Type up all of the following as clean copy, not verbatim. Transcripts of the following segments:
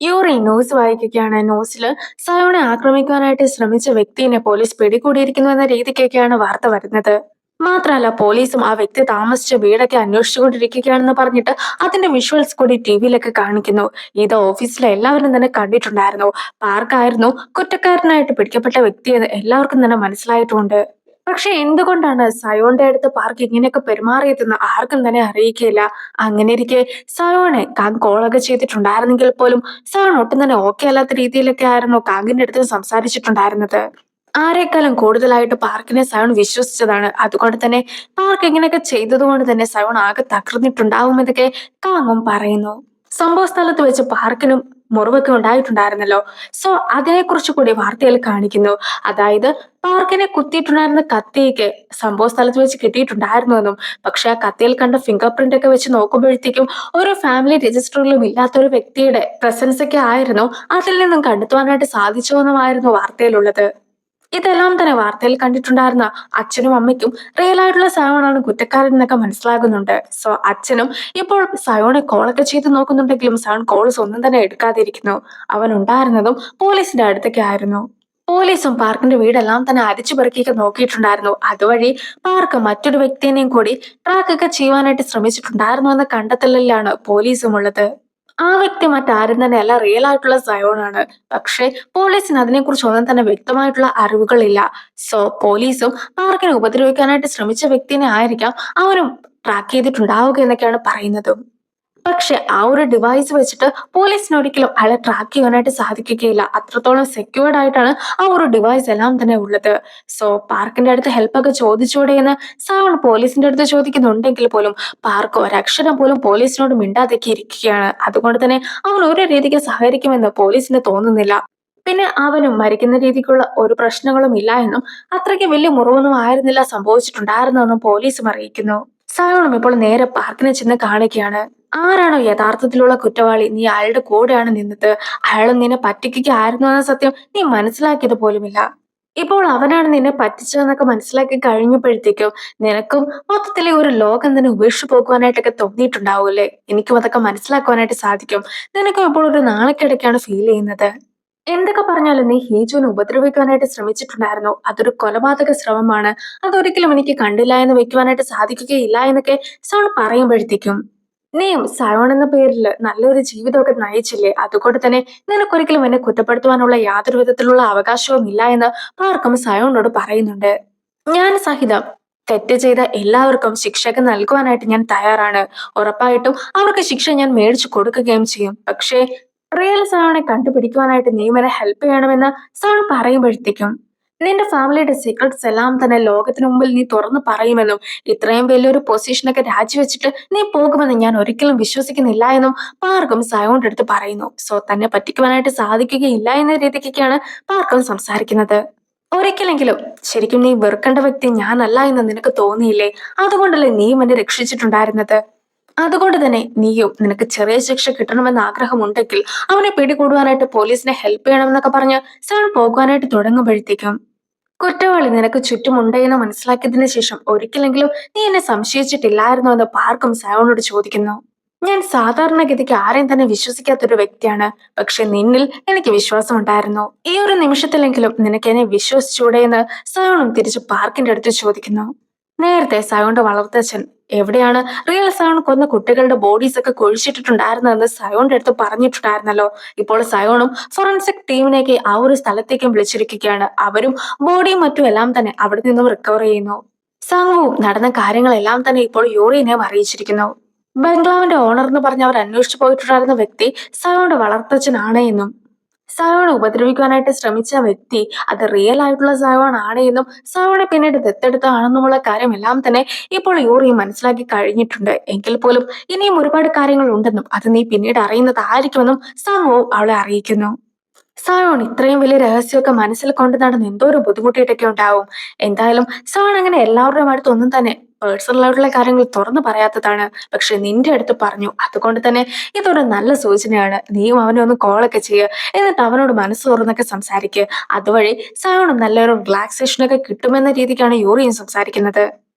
Yuri news വായിക്കുകയാണ്. ന്യൂസിൽ സയോണെ ആക്രമിക്കാനായിട്ട് ശ്രമിച്ച വ്യക്തിയെ പോലീസ് പിടികൂടിയിരിക്കുന്നു എന്ന രീതിക്കൊക്കെയാണ് വാർത്ത വരുന്നത്. മാത്രമല്ല പോലീസും ആ വ്യക്തി താമസിച്ച വീടൊക്കെ അന്വേഷിച്ചുകൊണ്ടിരിക്കുകയാണെന്ന് പറഞ്ഞിട്ട് അതിന്റെ വിഷ്വൽസ് കൂടി ടിവിയിലൊക്കെ കാണിക്കുന്നു. ഇത് ഓഫീസിലെ എല്ലാവരും തന്നെ കണ്ടിട്ടുണ്ടായിരുന്നു. പാർക്കായിരുന്നു കുറ്റക്കാരനായിട്ട് പിടിക്കപ്പെട്ട വ്യക്തിയെന്ന് എല്ലാവർക്കും തന്നെ മനസ്സിലായിട്ടുമുണ്ട്. പക്ഷെ എന്തുകൊണ്ടാണ് സയോണിന്റെ അടുത്ത് പാർക്ക് ഇങ്ങനെയൊക്കെ പെരുമാറിയതെന്ന് ആർക്കും തന്നെ അറിയിക്കുകയില്ല. അങ്ങനെയിരിക്കെ സയോണെ കാങ് കോളൊക്കെ ചെയ്തിട്ടുണ്ടായിരുന്നെങ്കിൽ പോലും സയോൺ ഒട്ടും തന്നെ ഓക്കെ അല്ലാത്ത രീതിയിലൊക്കെ ആയിരുന്നു കാങ്ങിന്റെ അടുത്ത് സംസാരിച്ചിട്ടുണ്ടായിരുന്നത്. ആരെക്കാളും കൂടുതലായിട്ട് പാർക്കിനെ സയോൺ വിശ്വസിച്ചതാണ്. അതുകൊണ്ട് തന്നെ പാർക്ക് ഇങ്ങനെയൊക്കെ ചെയ്തതുകൊണ്ട് തന്നെ സയോൺ ആകെ തകർന്നിട്ടുണ്ടാവുമെന്നൊക്കെ കാങ്ങും പറയുന്നു. സംഭവ സ്ഥലത്ത് വെച്ച് പാർക്കിനും മുറിവൊക്കെ ഉണ്ടായിട്ടുണ്ടായിരുന്നല്ലോ. സോ അതിനെക്കുറിച്ച് കൂടി വാർത്തയിൽ കാണിക്കുന്നു. അതായത് പാർക്കിനെ കുത്തിയിട്ടുണ്ടായിരുന്ന കത്തിയൊക്കെ സംഭവ സ്ഥലത്ത് വെച്ച് കിട്ടിയിട്ടുണ്ടായിരുന്നുവെന്നും, പക്ഷെ ആ കത്തിയിൽ കണ്ട ഫിംഗർ പ്രിന്റ് ഒക്കെ വെച്ച് നോക്കുമ്പോഴത്തേക്കും ഒരു ഫാമിലി രജിസ്റ്ററിലും ഇല്ലാത്ത ഒരു വ്യക്തിയുടെ പ്രസൻസ് ഒക്കെ ആയിരുന്നു അതിൽ നിന്നും കണ്ടെത്തുവാനായിട്ട് സാധിച്ചുവെന്നുമായിരുന്നു വാർത്തയിലുള്ളത്. ഇതെല്ലാം തന്നെ വാർത്തയിൽ കണ്ടിട്ടുണ്ടായിരുന്ന അച്ഛനും അമ്മയ്ക്കും റിയൽ ആയിട്ടുള്ള സയോണാണ് കുറ്റക്കാരൻ എന്നൊക്കെ മനസ്സിലാകുന്നുണ്ട്. സോ അച്ഛനും ഇപ്പോൾ സയോണെ കോളൊക്കെ ചെയ്ത് നോക്കുന്നുണ്ടെങ്കിലും സയോൺ കോൾസ് ഒന്നും തന്നെ എടുക്കാതിരിക്കുന്നു. അവൻ ഉണ്ടായിരുന്നതും പോലീസിന്റെ അടുത്തൊക്കെ ആയിരുന്നു. പോലീസും പാർക്കിന്റെ വീടെല്ലാം തന്നെ അരിച്ചു പെറുക്കിയൊക്കെ നോക്കിയിട്ടുണ്ടായിരുന്നു. അതുവഴി പാർക്ക് മറ്റൊരു വ്യക്തിയെയും കൂടി ട്രാക്ക് ഒക്കെ ചെയ്യുവാനായിട്ട് ശ്രമിച്ചിട്ടുണ്ടായിരുന്നു എന്ന കണ്ടെത്തലിലാണ് പോലീസും ഉള്ളത്. ആ വ്യക്തി മറ്റാരും തന്നെയല്ല, റിയൽ ആയിട്ടുള്ള സയോണാണ്. പക്ഷെ പോലീസിന് അതിനെക്കുറിച്ച് ഒന്നും തന്നെ വ്യക്തമായിട്ടുള്ള അറിവുകളില്ല. സോ പോലീസും പാർക്കിനെ ഉപദ്രവിക്കാനായിട്ട് ശ്രമിച്ച വ്യക്തിനെ ആയിരിക്കാം അവരും ട്രാക്ക് ചെയ്തിട്ടുണ്ടാവുക എന്നൊക്കെയാണ് പറയുന്നത്. പക്ഷെ ആ ഒരു ഡിവൈസ് വെച്ചിട്ട് പോലീസിന് ഒരിക്കലും അയാളെ ട്രാക്ക് ചെയ്യാനായിട്ട് സാധിക്കുകയില്ല. അത്രത്തോളം സെക്യൂർഡ് ആയിട്ടാണ് ആ ഒരു ഡിവൈസ് എല്ലാം തന്നെ ഉള്ളത്. സോ പാർക്കിന്റെ അടുത്ത് ഹെൽപ്പ് ഒക്കെ ചോദിച്ചൂടെ എന്ന് സയോൺ പോലീസിന്റെ അടുത്ത് ചോദിക്കുന്നുണ്ടെങ്കിൽ പോലും പാർക്ക് ഒരക്ഷരം പോലും പോലീസിനോട് മിണ്ടാതൊക്കെ ഇരിക്കുകയാണ്. അതുകൊണ്ട് തന്നെ അവൻ ഒരു രീതിക്ക് സഹകരിക്കുമെന്ന് പോലീസിന് തോന്നുന്നില്ല. പിന്നെ അവനും മരിക്കുന്ന രീതിക്കുള്ള ഒരു പ്രശ്നങ്ങളും ഇല്ല എന്നും അത്രയ്ക്ക് വലിയ മുറിവൊന്നും ആയിരുന്നില്ല സംഭവിച്ചിട്ടുണ്ടായിരുന്നെന്നും പോലീസും അറിയിക്കുന്നു. സയോണും ഇപ്പോൾ നേരെ പാർക്കിനെ ചെന്ന് കാണിക്കുകയാണ്. ആരാണോ യഥാർത്ഥത്തിലുള്ള കുറ്റവാളി, നീ അയാളുടെ കൂടെയാണ് നിന്നത്. അയാളും നിന്നെ പറ്റിക്കുകയായിരുന്നു എന്ന സത്യം നീ മനസ്സിലാക്കിയത് പോലുമില്ല. ഇപ്പോൾ അവനാണ് നിന്നെ പറ്റിച്ചതെന്നൊക്കെ മനസ്സിലാക്കി കഴിഞ്ഞപ്പോഴത്തേക്കും നിനക്കും മൊത്തത്തിലെ ഒരു ലോകം തന്നെ ഉപേക്ഷിച്ചു പോകുവാനായിട്ടൊക്കെ തോന്നിയിട്ടുണ്ടാവൂല്ലേ. എനിക്കും അതൊക്കെ മനസ്സിലാക്കുവാനായിട്ട് സാധിക്കും. നിനക്കും ഇപ്പോൾ ഒരു നാണക്കേടൊക്കെയാണ് ഫീൽ ചെയ്യുന്നത്. എന്തൊക്കെ പറഞ്ഞാലും നീ ഹീജുവിനെ ഉപദ്രവിക്കാനായിട്ട് ശ്രമിച്ചിട്ടുണ്ടായിരുന്നു. അതൊരു കൊലപാതക ശ്രമമാണ്. അതൊരിക്കലും എനിക്ക് കണ്ടില്ല എന്ന് വെക്കുവാനായിട്ട് സാധിക്കുകയില്ല എന്നൊക്കെ സോൺ പറയുമ്പോഴത്തേക്കും നീയും സയോൺ എന്ന പേരിൽ നല്ലൊരു ജീവിതമൊക്കെ നയിച്ചില്ലേ. അതുകൊണ്ട് തന്നെ നിനക്കൊരിക്കലും എന്നെ കുറ്റപ്പെടുത്തുവാനുള്ള യാതൊരു വിധത്തിലുള്ള അവകാശവും ഇല്ല എന്ന് പാർക്കും സയോണിനോട് പറയുന്നുണ്ട്. ഞാൻ സഹിതം തെറ്റ് ചെയ്ത എല്ലാവർക്കും ശിക്ഷയൊക്കെ നൽകുവാനായിട്ട് ഞാൻ തയ്യാറാണ്. ഉറപ്പായിട്ടും അവർക്ക് ശിക്ഷ ഞാൻ മേടിച്ചു കൊടുക്കുകയും ചെയ്യും. പക്ഷേ റിയൽ സയോണെ കണ്ടുപിടിക്കുവാനായിട്ട് നീ എന്നെ ഹെൽപ്പ് ചെയ്യണമെന്ന് സയോൺ പറയുമ്പോഴത്തേക്കും നിന്റെ ഫാമിലിയുടെ സീക്രട്സ് എല്ലാം തന്നെ ലോകത്തിന് മുമ്പിൽ നീ തുറന്നു പറയുമെന്നും ഇത്രയും വലിയൊരു പൊസിഷനൊക്കെ രാജിവെച്ചിട്ട് നീ പോകുമെന്ന് ഞാൻ ഒരിക്കലും വിശ്വസിക്കുന്നില്ല എന്നും പാർക്കും സയോണിന്റെ അടുത്ത് പറയുന്നു. സോ തന്നെ പറ്റിക്കുവാനായിട്ട് സാധിക്കുകയില്ല എന്ന രീതിക്കൊക്കെയാണ് പാർക്കും സംസാരിക്കുന്നത്. ഒരിക്കലെങ്കിലും ശരിക്കും നീ വെറുക്കേണ്ട വ്യക്തി ഞാനല്ല എന്ന് നിനക്ക് തോന്നിയില്ലേ? അതുകൊണ്ടല്ലേ നീയും എന്നെ രക്ഷിച്ചിട്ടുണ്ടായിരുന്നത്. അതുകൊണ്ട് തന്നെ നീയും നിനക്ക് ചെറിയ ശിക്ഷ കിട്ടണമെന്ന് ആഗ്രഹമുണ്ടെങ്കിൽ അവനെ പിടികൂടുവാനായിട്ട് പോലീസിനെ ഹെൽപ്പ് ചെയ്യണമെന്നൊക്കെ പറഞ്ഞ് സയോൺ പോകുവാനായിട്ട് തുടങ്ങുമ്പോഴത്തേക്കും കുറ്റവാളി നിനക്ക് ചുറ്റുമുണ്ട് എന്ന് മനസ്സിലാക്കിയതിനു ശേഷം ഒരിക്കലെങ്കിലും നീ എന്നെ സംശയിച്ചിട്ടില്ലായിരുന്നോ എന്ന് പാർക്കും സയോണോട് ചോദിക്കുന്നു. ഞാൻ സാധാരണഗതിക്ക് ആരെയും തന്നെ വിശ്വസിക്കാത്തൊരു വ്യക്തിയാണ്. പക്ഷെ നിന്നിൽ എനിക്ക് വിശ്വാസമുണ്ടായിരുന്നു. ഈ ഒരു നിമിഷത്തിലെങ്കിലും നിനക്ക് എന്നെ വിശ്വസിച്ചൂടെ എന്ന് സയോണും തിരിച്ച് പാർക്കിന്റെ അടുത്ത് ചോദിക്കുന്നു. നേരത്തെ സയോണിന്റെ വളർത്തച്ഛൻ എവിടെയാണ് റിയൽ സയോൺ കൊന്ന കുട്ടികളുടെ ബോഡീസ് ഒക്കെ കുഴിച്ചിട്ടിട്ടുണ്ടായിരുന്നതെന്ന് സയോണിന്റെ അടുത്ത് പറഞ്ഞിട്ടുണ്ടായിരുന്നല്ലോ. ഇപ്പോൾ സയോണും ഫോറൻസിക് ടീമിനേക്ക് ആ ഒരു സ്ഥലത്തേക്കും വിളിച്ചിരിക്കുകയാണ്. അവരും ബോഡിയും മറ്റും എല്ലാം തന്നെ അവിടെ നിന്നും റിക്കവർ ചെയ്യുന്നു. സംഘവും നടന്ന കാര്യങ്ങളെല്ലാം തന്നെ ഇപ്പോൾ യൂറിനെ അറിയിച്ചിരിക്കുന്നു. ബംഗ്ലാവിന്റെ ഓണർ എന്ന് പറഞ്ഞ് അവർ അന്വേഷിച്ചു പോയിട്ടുണ്ടായിരുന്ന വ്യക്തി സയോണിന്റെ വളർത്തച്ഛനാണ് എന്നും സയോണെ ഉപദ്രവിക്കാനായിട്ട് ശ്രമിച്ച വ്യക്തി അത് റിയൽ ആയിട്ടുള്ള സയോൺ ആണ് എന്നും സയോണെ പിന്നീട് ദത്തെടുത്താണെന്നുമുള്ള കാര്യമെല്ലാം തന്നെ ഇപ്പോൾ യൂറി മനസ്സിലാക്കി കഴിഞ്ഞിട്ടുണ്ട്. എങ്കിൽ പോലും ഇനിയും ഒരുപാട് കാര്യങ്ങൾ ഉണ്ടെന്നും അത് നീ പിന്നീട് അറിയുന്നതായിരിക്കുമെന്നും സാമുവും അവളെ അറിയിക്കുന്നു. സയോൺ ഇത്രയും വലിയ രഹസ്യമൊക്കെ മനസ്സിൽ കൊണ്ട് നടന്ന് എന്തോ ഒരു ബുദ്ധിമുട്ടിയിട്ടൊക്കെ ഉണ്ടാവും. എന്തായാലും സയോൺ അങ്ങനെ എല്ലാവരുടെയും അടുത്ത് ഒന്നും തന്നെ പേഴ്സണൽ ആയിട്ടുള്ള കാര്യങ്ങൾ തുറന്നു പറയാത്തതാണ്. പക്ഷെ നിന്റെ അടുത്ത് പറഞ്ഞു. അതുകൊണ്ട് തന്നെ ഇതൊരു നല്ല സൂചനയാണ്. നീയും അവനെ ഒന്ന് കോളൊക്കെ ചെയ്യുക. എന്നിട്ട് അവനോട് മനസ്സ് തുറന്നൊക്കെ സംസാരിക്കുക. അതുവഴി സയോണും നല്ലൊരു റിലാക്സേഷനൊക്കെ കിട്ടുമെന്ന രീതിക്കാണ് യൂറിയും സംസാരിക്കുന്നത്.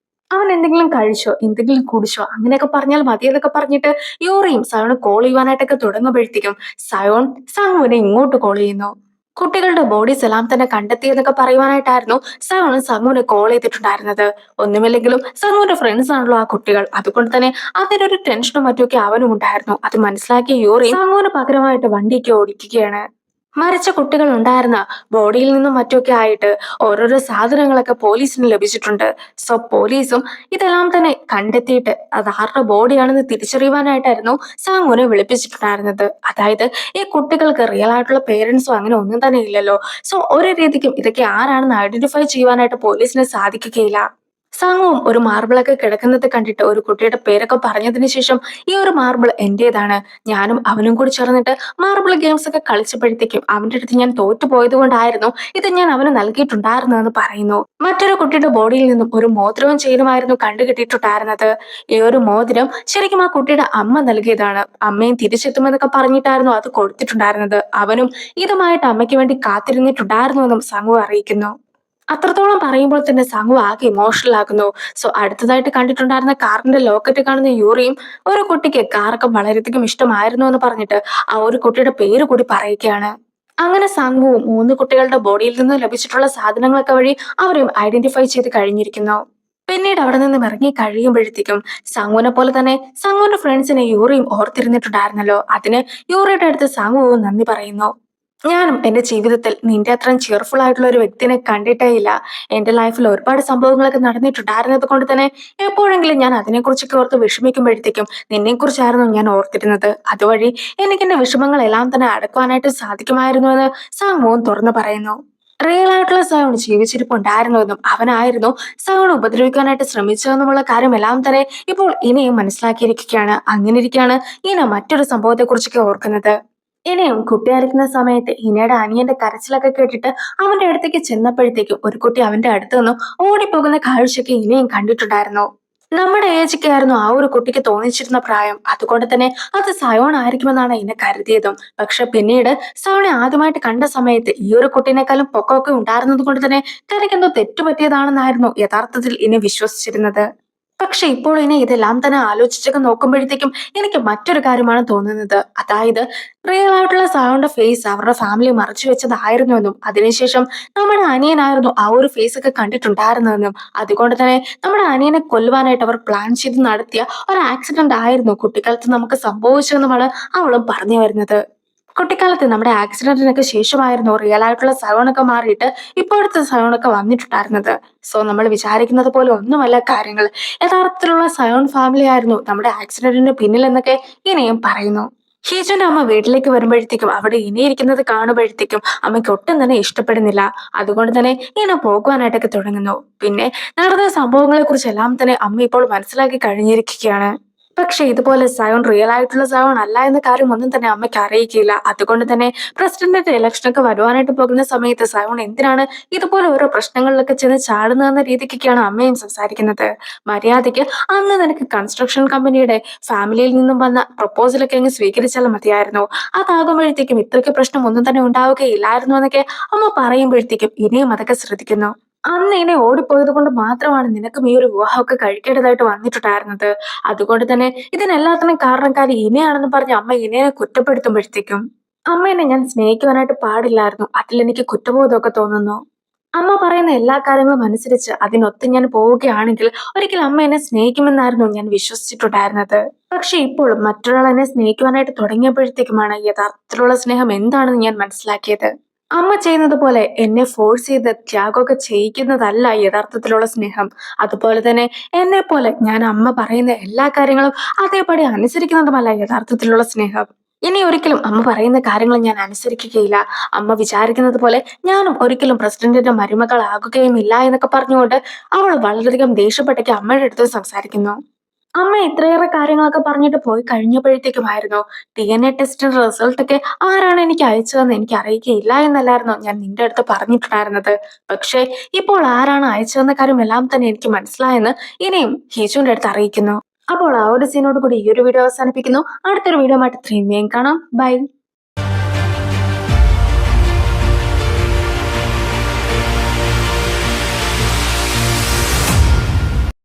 അവൻ എന്തെങ്കിലും കഴിച്ചോ, എന്തെങ്കിലും കുടിച്ചോ അങ്ങനെയൊക്കെ പറഞ്ഞാൽ മതിയെന്നൊക്കെ പറഞ്ഞിട്ട് യൂറിയും സയോണ് കോൾ ചെയ്യുവാനായിട്ടൊക്കെ തുടങ്ങുമ്പോഴത്തേക്കും സയോൺ സങ്ങുവിനെ ഇങ്ങോട്ട് കോൾ ചെയ്യുന്നു. കുട്ടികളുടെ ബോഡീസ് എല്ലാം തന്നെ കണ്ടെത്തിയെന്നൊക്കെ പറയുവാനായിട്ടായിരുന്നു സയോണ് സങ്ങുവിനെ കോൾ ചെയ്തിട്ടുണ്ടായിരുന്നത്. ഒന്നുമില്ലെങ്കിലും സങ്ങുവിന്റെ ഫ്രണ്ട്സ് ആണല്ലോ ആ കുട്ടികൾ, അതുകൊണ്ട് തന്നെ അതിനൊരു ടെൻഷനും മറ്റുമൊക്കെ അവനും ഉണ്ടായിരുന്നു. അത് മനസ്സിലാക്കിയ യൂറി സങ്ങുവിന് പകരമായിട്ട് വണ്ടിയൊക്കെ ഓടിക്കുകയാണ്. മരിച്ച കുട്ടികൾ ഉണ്ടായിരുന്ന ബോഡിയിൽ നിന്നും മറ്റൊക്കെ ആയിട്ട് ഓരോരോ സാധനങ്ങളൊക്കെ പോലീസിന് ലഭിച്ചിട്ടുണ്ട്. സോ പോലീസും ഇതെല്ലാം തന്നെ കണ്ടെത്തിയിട്ട് അത് ആരുടെ ബോഡിയാണെന്ന് തിരിച്ചറിയുവാനായിട്ടായിരുന്നു സാങ്ങുവിനെ വിളിപ്പിച്ചിട്ടുണ്ടായിരുന്നത്. അതായത് ഈ കുട്ടികൾക്ക് റിയൽ ആയിട്ടുള്ള പേരൻസോ അങ്ങനെ ഒന്നും തന്നെ ഇല്ലല്ലോ. സോ ഒരു രീതിക്കും ഇതൊക്കെ ആരാണെന്ന് ഐഡന്റിഫൈ ചെയ്യുവാനായിട്ട് പോലീസിന് സാധിക്കുകയില്ല. സാങ്ങുവും ഒരു മാർബിളൊക്കെ കിടക്കുന്നത് കണ്ടിട്ട് ഒരു കുട്ടിയുടെ പേരൊക്കെ പറഞ്ഞതിന് ശേഷം ഈ ഒരു മാർബിൾ എന്റേതാണ്, ഞാനും അവനും കൂടി ചേർന്നിട്ട് മാർബിൾ ഗെയിംസ് ഒക്കെ കളിച്ചപ്പോഴത്തേക്കും അവന്റെ അടുത്ത് ഞാൻ തോറ്റുപോയത് കൊണ്ടായിരുന്നു ഇത് ഞാൻ അവന് നൽകിയിട്ടുണ്ടായിരുന്നെന്ന് പറയുന്നു. മറ്റൊരു കുട്ടിയുടെ ബോഡിയിൽ നിന്നും ഒരു മോതിരവും ചെയിനുമായിരുന്നു കണ്ടുകിട്ടിയിട്ടുണ്ടായിരുന്നത്. ഈ ഒരു മോതിരം ശരിക്കും ആ കുട്ടിയുടെ അമ്മ നൽകിയതാണ്. അമ്മയും തിരിച്ചെത്തുമെന്നൊക്കെ പറഞ്ഞിട്ടായിരുന്നു അത് കൊടുത്തിട്ടുണ്ടായിരുന്നത്. അവനും ഇതുമായിട്ട് അമ്മയ്ക്ക് വേണ്ടി കാത്തിരുന്നിട്ടുണ്ടായിരുന്നുവെന്നും സംഘു അറിയിക്കുന്നു. അത്രത്തോളം പറയുമ്പോൾ തന്നെ സംഘു ആകെ ഇമോഷണൽ ആകുന്നു. സോ അടുത്തതായിട്ട് കണ്ടിട്ടുണ്ടായിരുന്ന കാറിന്റെ ലോക്കറ്റ് കാണുന്ന യൂറിയും ഒരു കുട്ടിക്ക് കാറൊക്കെ വളരെയധികം ഇഷ്ടമായിരുന്നു എന്ന് പറഞ്ഞിട്ട് ആ ഒരു കുട്ടിയുടെ പേര് കൂടി പറയുകയാണ്. അങ്ങനെ സംഘവും മൂന്ന് കുട്ടികളുടെ ബോഡിയിൽ നിന്ന് ലഭിച്ചിട്ടുള്ള സാധനങ്ങളൊക്കെ വഴി അവരെയും ഐഡന്റിഫൈ ചെയ്ത് കഴിഞ്ഞിരിക്കുന്നു. പിന്നീട് അവിടെ നിന്നും ഇറങ്ങി കഴിയുമ്പോഴത്തേക്കും സംഘുവിനെ പോലെ തന്നെ സംഘുവിന്റെ ഫ്രണ്ട്സിനെ യൂറിയും ഓർത്തിരുന്നിട്ടുണ്ടായിരുന്നല്ലോ. അതിന് യൂറിയുടെ അടുത്ത് സംഘുവും നന്ദി പറയുന്നു. ഞാനും എന്റെ ജീവിതത്തിൽ നിന്റെ അത്രയും ചിയർഫുൾ ആയിട്ടുള്ള ഒരു വ്യക്തിനെ കണ്ടിട്ടേ ഇല്ല. എന്റെ ലൈഫിൽ ഒരുപാട് സംഭവങ്ങളൊക്കെ നടന്നിട്ടുണ്ടായിരുന്നത് കൊണ്ട് തന്നെ എപ്പോഴെങ്കിലും ഞാൻ അതിനെക്കുറിച്ചൊക്കെ ഓർത്ത് വിഷമിക്കുമ്പോഴത്തേക്കും നിന്നെക്കുറിച്ചായിരുന്നു ഞാൻ ഓർത്തിരുന്നത്. അതുവഴി എനിക്ക് എന്റെ വിഷമങ്ങളെല്ലാം തന്നെ അടക്കുവാനായിട്ട് സാധിക്കുമായിരുന്നു എന്ന് സാമുവും തുറന്നു പറയുന്നു. റിയൽ ആയിട്ടുള്ള സയോൺ ജീവിച്ചിരിപ്പുണ്ടായിരുന്നുവെന്നും അവനായിരുന്നു സയോൺ ഉപദ്രവിക്കാനായിട്ട് ശ്രമിച്ചതെന്നുമുള്ള കാര്യമെല്ലാം തന്നെ ഇപ്പോൾ ഇനിയും മനസ്സിലാക്കിയിരിക്കുകയാണ്. അങ്ങനെ ഇരിക്കുകയാണ് ഇന മറ്റൊരു സംഭവത്തെ കുറിച്ചൊക്കെ ഓർക്കുന്നത്. ഇനിയും കുട്ടിയായിരിക്കുന്ന സമയത്ത് ഇനയുടെ അനിയന്റെ കരച്ചിലൊക്കെ കേട്ടിട്ട് അവന്റെ അടുത്തേക്ക് ചെന്നപ്പോഴത്തേക്കും ഒരു കുട്ടി അവന്റെ അടുത്ത് നിന്നും ഓടിപ്പോകുന്ന കാഴ്ചയൊക്കെ ഇനിയും കണ്ടിട്ടുണ്ടായിരുന്നു. നമ്മുടെ ഏജൊക്കെയായിരുന്നു ആ ഒരു കുട്ടിക്ക് തോന്നിച്ചിരുന്ന പ്രായം. അതുകൊണ്ട് തന്നെ അത് സയോൺ ആയിരിക്കുമെന്നാണ് ഇന്നെ കരുതിയതും. പക്ഷെ പിന്നീട് സയോണെ ആദ്യമായിട്ട് കണ്ട സമയത്ത് ഈ ഒരു കുട്ടീനേക്കാളും പൊക്കമൊക്കെ ഉണ്ടായിരുന്നത് കൊണ്ട് തന്നെ തനിക്കെന്തോ തെറ്റുപറ്റിയതാണെന്നായിരുന്നു യഥാർത്ഥത്തിൽ ഇന്നെ വിശ്വസിച്ചിരുന്നത്. പക്ഷെ ഇപ്പോൾ ഇനി ഇതെല്ലാം തന്നെ ആലോചിച്ചൊക്കെ നോക്കുമ്പോഴത്തേക്കും എനിക്ക് മറ്റൊരു കാര്യമാണ് തോന്നുന്നത്. അതായത് റിയൽ ആയിട്ടുള്ള സയോണിന്റെ ഫേസ് അവരുടെ ഫാമിലി മറച്ചു വെച്ചതായിരുന്നുവെന്നും അതിനുശേഷം നമ്മുടെ അനിയനായിരുന്നു ആ ഒരു ഫേസ് ഒക്കെ കണ്ടിട്ടുണ്ടായിരുന്നതെന്നും അതുകൊണ്ട് തന്നെ നമ്മുടെ അനിയനെ കൊല്ലുവാനായിട്ട് അവർ പ്ലാൻ ചെയ്ത് നടത്തിയ ഒരു ആക്സിഡന്റ് ആയിരുന്നു കുട്ടിക്കാലത്ത് നമുക്ക് സംഭവിച്ചതെന്നുമാണ് അവളും പറഞ്ഞു വരുന്നത്. കുട്ടിക്കാലത്ത് നമ്മുടെ ആക്സിഡന്റിനൊക്കെ ശേഷമായിരുന്നു റിയൽ ആയിട്ടുള്ള സയോണൊക്കെ മാറിയിട്ട് ഇപ്പോഴത്തെ സയോണൊക്കെ വന്നിട്ടുണ്ടായിരുന്നത്. സോ നമ്മൾ വിചാരിക്കുന്നത് പോലെ ഒന്നുമല്ല കാര്യങ്ങൾ. യഥാർത്ഥത്തിലുള്ള സയോൺ ഫാമിലി ആയിരുന്നു നമ്മുടെ ആക്സിഡന്റിന് പിന്നിൽ എന്നൊക്കെ ഇനിയും പറയുന്നു. ഹീജുന്റെ അമ്മ വീട്ടിലേക്ക് വരുമ്പോഴത്തേക്കും അവിടെ ഇനിയിരിക്കുന്നത് കാണുമ്പോഴത്തേക്കും അമ്മയ്ക്ക് ഒട്ടും തന്നെ ഇഷ്ടപ്പെടുന്നില്ല. അതുകൊണ്ട് തന്നെ ഇങ്ങനെ പോകുവാനായിട്ടൊക്കെ തുടങ്ങുന്നു. പിന്നെ നടന്ന സംഭവങ്ങളെ കുറിച്ചെല്ലാം തന്നെ അമ്മ ഇപ്പോൾ മനസ്സിലാക്കി കഴിഞ്ഞിരിക്കുകയാണ്. പക്ഷെ ഇതുപോലെ സയോൺ റിയൽ ആയിട്ടുള്ള സയോൺ അല്ല എന്ന കാര്യം ഒന്നും തന്നെ അമ്മയ്ക്ക് അറിയിക്കില്ല. അതുകൊണ്ട് തന്നെ പ്രസിഡന്റിന്റെ ഇലക്ഷനൊക്കെ വരുവാനായിട്ട് പോകുന്ന സമയത്ത് സയോൺ എന്തിനാണ് ഇതുപോലെ ഓരോ പ്രശ്നങ്ങളിലൊക്കെ ചെന്ന് ചാടുന്നതെന്ന രീതിക്കൊക്കെയാണ് അമ്മയും സംസാരിക്കുന്നത്. മര്യാദയ്ക്ക് അന്ന് നിനക്ക് കൺസ്ട്രക്ഷൻ കമ്പനിയുടെ ഫാമിലിയിൽ നിന്നും വന്ന പ്രപ്പോസലൊക്കെ അങ്ങ് സ്വീകരിച്ചാൽ മതിയായിരുന്നു. അതാകുമ്പോഴത്തേക്കും ഇത്രയ്ക്ക് പ്രശ്നം ഒന്നും തന്നെ ഉണ്ടാവുകയില്ലായിരുന്നു എന്നൊക്കെ അമ്മ പറയുമ്പോഴത്തേക്കും ഇനിയും അതൊക്കെ ശ്രദ്ധിക്കുന്നു. അന്ന് ഇനെ ഓടിപ്പോയത് കൊണ്ട് മാത്രമാണ് നിനക്കും ഈ ഒരു വിവാഹമൊക്കെ കഴിക്കേണ്ടതായിട്ട് വന്നിട്ടുണ്ടായിരുന്നത്. അതുകൊണ്ട് തന്നെ ഇതിനെല്ലാത്തിനും കാരണക്കാരി ഇനയാണെന്ന് പറഞ്ഞ് അമ്മ ഇനയെ കുറ്റപ്പെടുത്തുമ്പോഴത്തേക്കും അമ്മേനെ ഞാൻ സ്നേഹിക്കുവാനായിട്ട് പാടില്ലായിരുന്നു, അതിലെനിക്ക് കുറ്റബോധമൊക്കെ തോന്നുന്നു. അമ്മ പറയുന്ന എല്ലാ കാര്യങ്ങളും അനുസരിച്ച് അതിനൊത്ത് ഞാൻ പോവുകയാണെങ്കിൽ ഒരിക്കൽ അമ്മ എന്നെ സ്നേഹിക്കുമെന്നായിരുന്നു ഞാൻ വിശ്വസിച്ചിട്ടുണ്ടായിരുന്നത്. പക്ഷെ ഇപ്പോൾ മറ്റൊരാൾ എന്നെ സ്നേഹിക്കുവാനായിട്ട് തുടങ്ങിയപ്പോഴത്തേക്കുമാണ് യഥാർത്ഥത്തിലുള്ള സ്നേഹം എന്താണെന്ന് ഞാൻ മനസ്സിലാക്കിയത്. അമ്മ ചെയ്യുന്നത് പോലെ എന്നെ ഫോഴ്സ് ചെയ്ത് ത്യാഗമൊക്കെ ചെയ്യിക്കുന്നതല്ല യഥാർത്ഥത്തിലുള്ള സ്നേഹം. അതുപോലെ തന്നെ എന്നെ പോലെ ഞാൻ അമ്മ പറയുന്ന എല്ലാ കാര്യങ്ങളും അതേപടി അനുസരിക്കുന്നതുമല്ല യഥാർത്ഥത്തിലുള്ള സ്നേഹം. ഇനി ഒരിക്കലും അമ്മ പറയുന്ന കാര്യങ്ങൾ ഞാൻ അനുസരിക്കുകയില്ല. അമ്മ വിചാരിക്കുന്നത് പോലെ ഞാനും ഒരിക്കലും പ്രസിഡന്റിന്റെ മരുമകളാകുകയും ഇല്ല എന്നൊക്കെ പറഞ്ഞുകൊണ്ട് അവൾ വളരെയധികം ദേഷ്യപ്പെട്ടൊക്കെ അമ്മയുടെ അടുത്ത് സംസാരിക്കുന്നു. അമ്മ ഇത്രയേറെ കാര്യങ്ങളൊക്കെ പറഞ്ഞിട്ട് പോയി കഴിഞ്ഞപ്പോഴത്തേക്കുമായിരുന്നു DNA ടെസ്റ്റിന്റെ റിസൾട്ട് ഒക്കെ ആരാണ് എനിക്ക് അയച്ചതെന്ന് എനിക്ക് അറിയിക്കുകയില്ല എന്നല്ലായിരുന്നു ഞാൻ നിന്റെ അടുത്ത് പറഞ്ഞിട്ടുണ്ടായിരുന്നത്. പക്ഷേ ഇപ്പോൾ ആരാണ് അയച്ചതെന്ന കാര്യം എല്ലാം തന്നെ എനിക്ക് മനസ്സിലായെന്ന് ഇനിയും ഹീജുവിന്റെ അടുത്ത് അറിയിക്കുന്നു. അപ്പോൾ ആ ഒരു സീനോട് കൂടി ഈ ഒരു വീഡിയോ അവസാനിപ്പിക്കുന്നു. അടുത്തൊരു വീഡിയോ ആയിട്ട് ഇത്രയും വേഗം കാണാം. ബൈ.